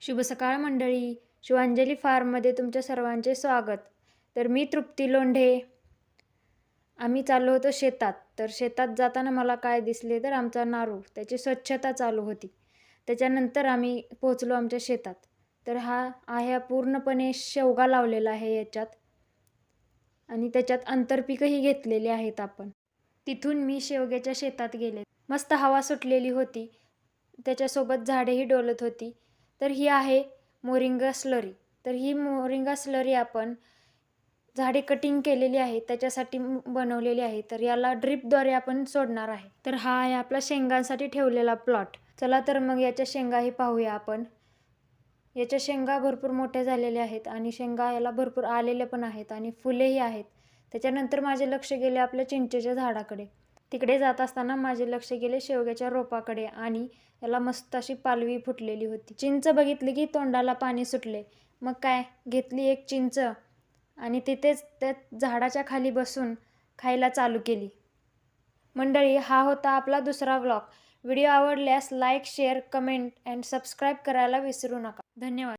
शुभ सकाळ मंडळी. शिवांजली फार्ममध्ये तुमच्या सर्वांचे स्वागत. तर मी तृप्ती लोंढे. आम्ही चाललो होतो शेतात. तर शेतात जाताना मला काय दिसले तर आमचा नारू, त्याची स्वच्छता चालू होती. त्याच्यानंतर आम्ही पोचलो आमच्या शेतात. तर हा आहे पूर्णपणे शेवगा लावलेला आहे याच्यात, आणि त्याच्यात आंतरपीकही घेतलेली आहेत आपण. तिथून मी शेवग्याच्या शेतात गेले. मस्त हवा सुटलेली होती, त्याच्यासोबत झाडेही डोलत होती. तर ही आहे मोरिंगा स्लरी. तर ही मोरिंगा स्लरी आपण झाडे कटिंग केलेली आहे त्याच्यासाठी बनवलेली आहे. तर याला ड्रिपद्वारे आपण सोडणार आहे. तर हा आहे आपला शेंगांसाठी ठेवलेला प्लॉट. चला तर मग याच्या शेंगाही पाहूया आपण. याच्या शेंगा भरपूर मोठ्या झालेल्या आहेत आणि शेंगा याला भरपूर आलेल्या पण आहेत आणि फुलेही आहेत. त्याच्यानंतर माझे लक्ष गेले आपल्या चिंचेच्या झाडाकडे. तिकडे जात असताना माझे लक्ष गेले शेवग्याच्या रोपाकडे आणि याला मस्त अशी पालवी फुटलेली होती. चिंच बघितली की तोंडाला पाणी सुटले. मग काय, घेतली एक चिंच आणि तिथेच त्या झाडाच्या खाली बसून खायला चालू केली. मंडळी, हा होता आपला दुसरा व्लॉग. व्हिडिओ आवडल्यास like, share, comment and subscribe करायला विसरू नका. धन्यवाद.